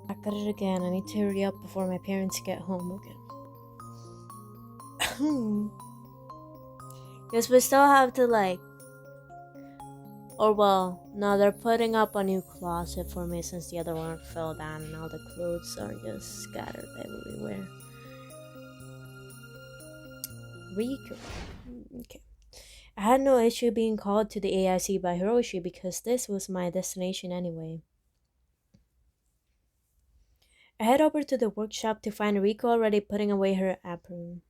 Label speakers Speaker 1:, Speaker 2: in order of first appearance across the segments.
Speaker 1: Back at it again. I need to hurry up before my parents get home again. Because we still have to or well, no, they're putting up a new closet for me since the other one fell down and all the clothes are just scattered everywhere. Rico. Okay. I had no issue being called to the AIC by Hiroshi because this was my destination anyway. I head over to the workshop to find Rico already putting away her apron.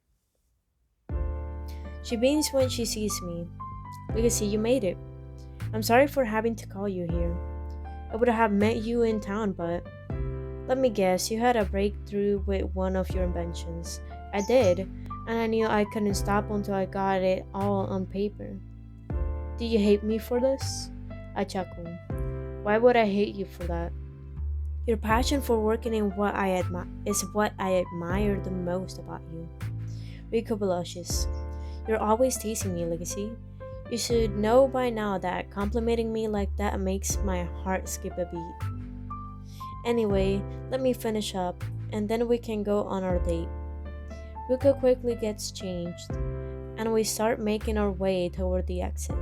Speaker 1: She beams when she sees me. Legacy, you made it. I'm sorry for having to call you here. I would have met you in town, but let me guess, you had a breakthrough with one of your inventions. I did, and I knew I couldn't stop until I got it all on paper. Do you hate me for this? I chuckle. Why would I hate you for that? Your passion for working in what I admire is what I admire the most about you. Rico blushes. You're always teasing me, Legacy. You should know by now that complimenting me like that makes my heart skip a beat. Anyway, let me finish up, and then we can go on our date. Rico quickly gets changed, and we start making our way toward the exit.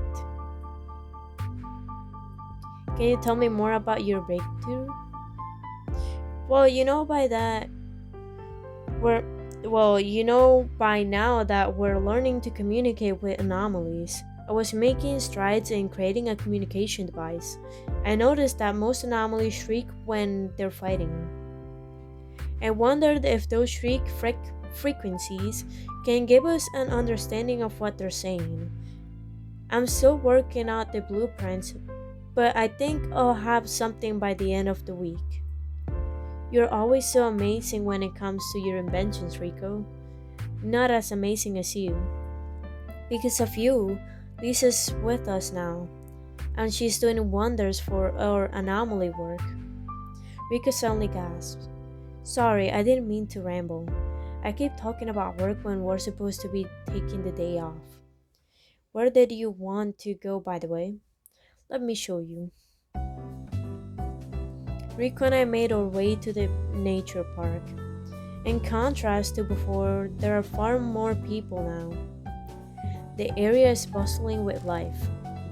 Speaker 1: Can you tell me more about your breakthrough? Well, we're by now that we're learning to communicate with anomalies. I was making strides in creating a communication device. I noticed that most anomalies shriek when they're fighting. I wondered if those frequencies can give us an understanding of what they're saying. I'm still working out the blueprints, but I think I'll have something by the end of the week. You're always so amazing when it comes to your inventions, Rico. Not as amazing as you. Because of you, Lisa's with us now, and she's doing wonders for our anomaly work. Rico suddenly gasped. Sorry, I didn't mean to ramble. I keep talking about work when we're supposed to be taking the day off. Where did you want to go, by the way? Let me show you. Rico and I made our way to the nature park. In contrast to before, there are far more people now. The area is bustling with life.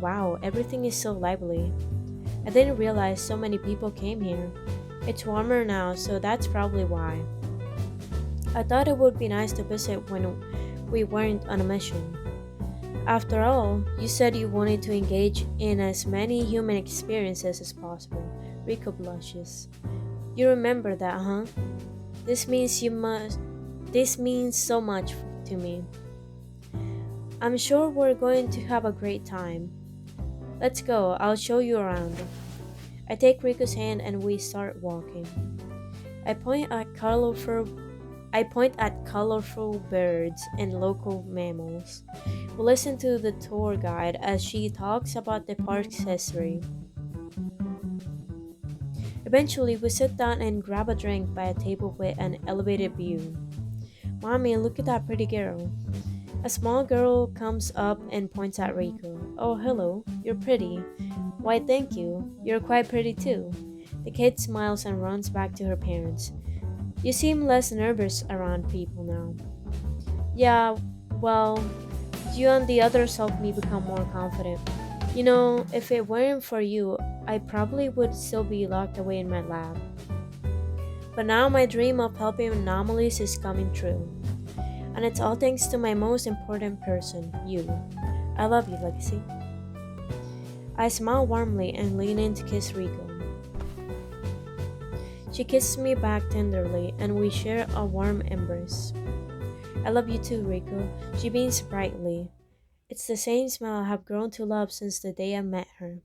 Speaker 1: Wow, everything is so lively. I didn't realize so many people came here. It's warmer now, so that's probably why. I thought it would be nice to visit when we weren't on a mission. After all, you said you wanted to engage in as many human experiences as possible. Rico blushes. You remember that, huh? This means so much to me. I'm sure we're going to have a great time. Let's go, I'll show you around. I take Rico's hand and we start walking. I point at colorful birds and local mammals. We listen to the tour guide as she talks about the park's history. Eventually, we sit down and grab a drink by a table with an elevated view. Mommy, look at that pretty girl. A small girl comes up and points at Rico. Oh, hello, you're pretty. Why, thank you. You're quite pretty too. The kid smiles and runs back to her parents. You seem less nervous around people now. Yeah, well, you and the others helped me become more confident. If it weren't for you, I probably would still be locked away in my lab. But now my dream of helping anomalies is coming true. And it's all thanks to my most important person, you. I love you, Legacy. I smile warmly and lean in to kiss Rico. She kisses me back tenderly, and we share a warm embrace. I love you too, Rico. She beams brightly. It's the same smile I have grown to love since the day I met her.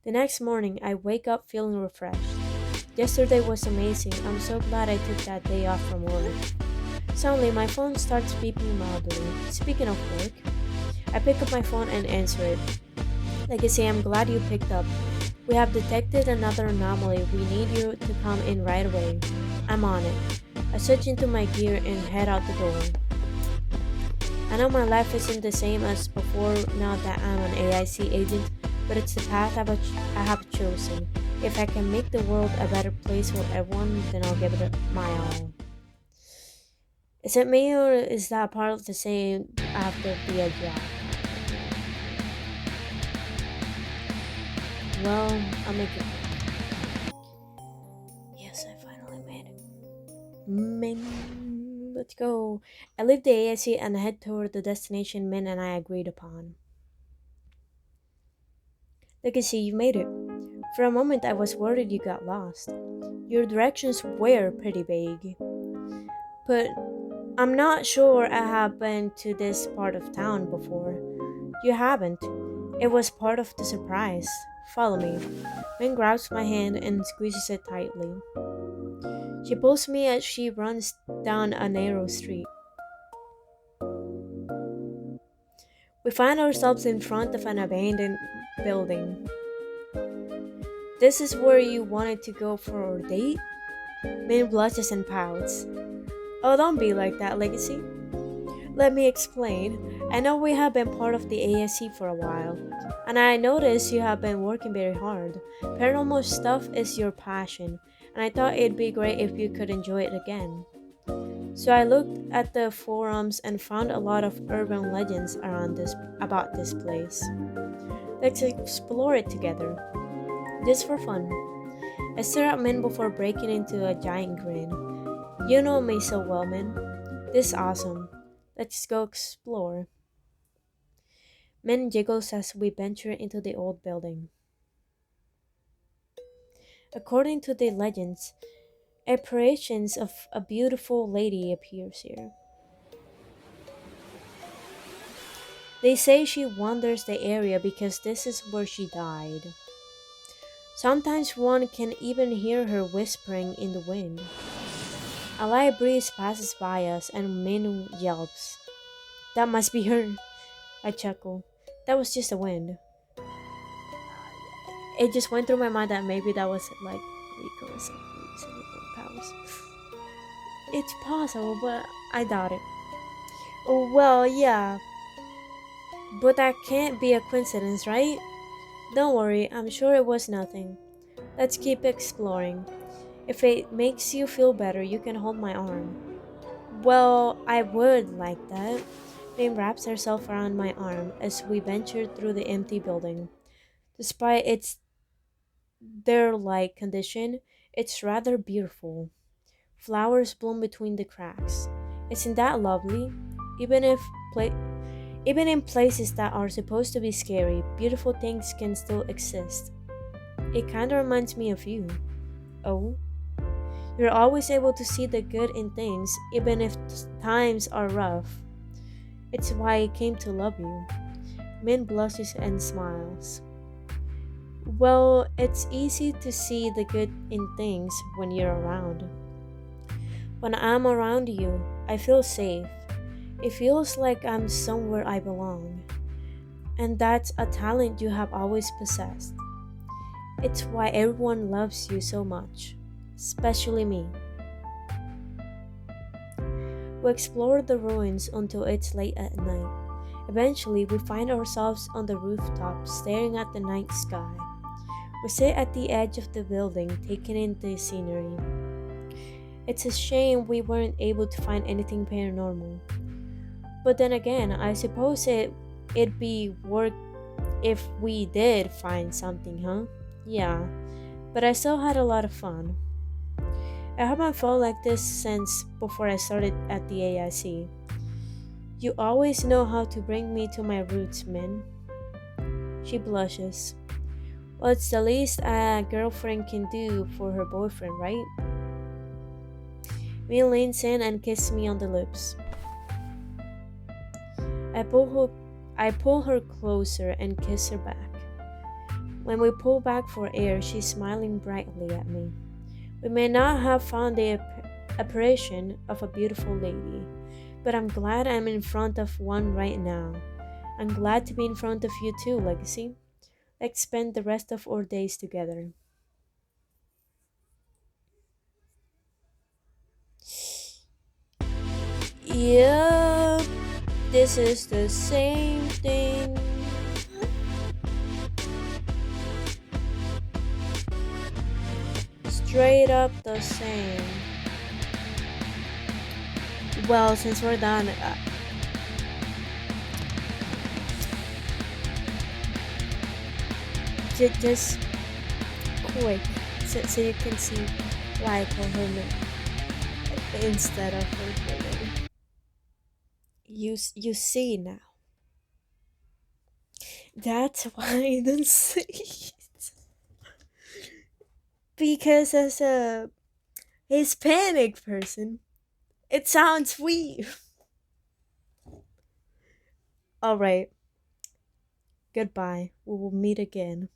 Speaker 1: The next morning, I wake up feeling refreshed. Yesterday was amazing. I'm so glad I took that day off from work. Suddenly, my phone starts beeping loudly. Speaking of work, I pick up my phone and answer it. Legacy, I'm glad you picked up. We have detected another anomaly. We need you to come in right away. I'm on it. I switch into my gear and head out the door. I know my life isn't the same as before now that I'm an AIC agent, but it's the path I have chosen. If I can make the world a better place for everyone, then I'll give it my all. Is it me or is that part of the same after the job? Well, I'll make it. Yes, I finally made it. Min, let's go. I leave the ASC and head toward the destination Min and I agreed upon. Look and see, you made it. For a moment, I was worried you got lost. Your directions were pretty vague. But I'm not sure I have been to this part of town before. You haven't. It was part of the surprise. Follow me. Min grabs my hand and squeezes it tightly. She pulls me as she runs down a narrow street. We find ourselves in front of an abandoned building. This is where you wanted to go for our date? Min blushes and pouts. Oh, don't be like that, Legacy. Let me explain. I know we have been part of the ASC for a while, and I noticed you have been working very hard. Paranormal stuff is your passion, and I thought it'd be great if you could enjoy it again. So I looked at the forums and found a lot of urban legends around this about this place. Let's explore it together, just for fun. I stared at Min before breaking into a giant grin. You know me so well, Min. This is awesome. Let's go explore. Min jiggles as we venture into the old building. According to the legends, apparitions of a beautiful lady appears here. They say she wanders the area because this is where she died. Sometimes one can even hear her whispering in the wind. A light breeze passes by us and Min yelps. That must be her. I chuckle. That was just the wind. It just went through my mind that maybe that was like Rico or something using her powers. It's possible, but I doubt it. Oh, well, yeah, but that can't be a coincidence, right? Don't worry, I'm sure it was nothing. Let's keep exploring. If it makes you feel better, you can hold my arm. Well, I would like that. Min wraps herself around my arm as we venture through the empty building. Despite its derelict condition, it's rather beautiful. Flowers bloom between the cracks. Isn't that lovely? Even if pla- Even in places that are supposed to be scary, beautiful things can still exist. It kinda reminds me of you. Oh? You're always able to see the good in things, even if times are rough. It's why I came to love you. Min blushes and smiles. Well, it's easy to see the good in things when you're around. When I'm around you, I feel safe. It feels like I'm somewhere I belong. And that's a talent you have always possessed. It's why everyone loves you so much, especially me. We explore the ruins until it's late at night. Eventually, we find ourselves on the rooftop staring at the night sky. We sit at the edge of the building, taking in the scenery. It's a shame we weren't able to find anything paranormal. But then again, I suppose it'd be worth if we did find something, huh? Yeah, but I still had a lot of fun. I haven't felt like this since before I started at the AIC. You always know how to bring me to my roots, Min. She blushes. Well, it's the least a girlfriend can do for her boyfriend, right? Min leans in and kisses me on the lips. I pull her closer and kiss her back. When we pull back for air, she's smiling brightly at me. We may not have found the apparition of a beautiful lady, but I'm glad I'm in front of one right now. I'm glad to be in front of you too, Legacy. Let's spend the rest of our days together. Yeah, this is the same thing. straight up the same. Well, since we're done, just quick, so you can see like or her name instead of her name. You see now. That's why I don't say it. Because as a Hispanic person, it sounds weird. All right, goodbye. We will meet again.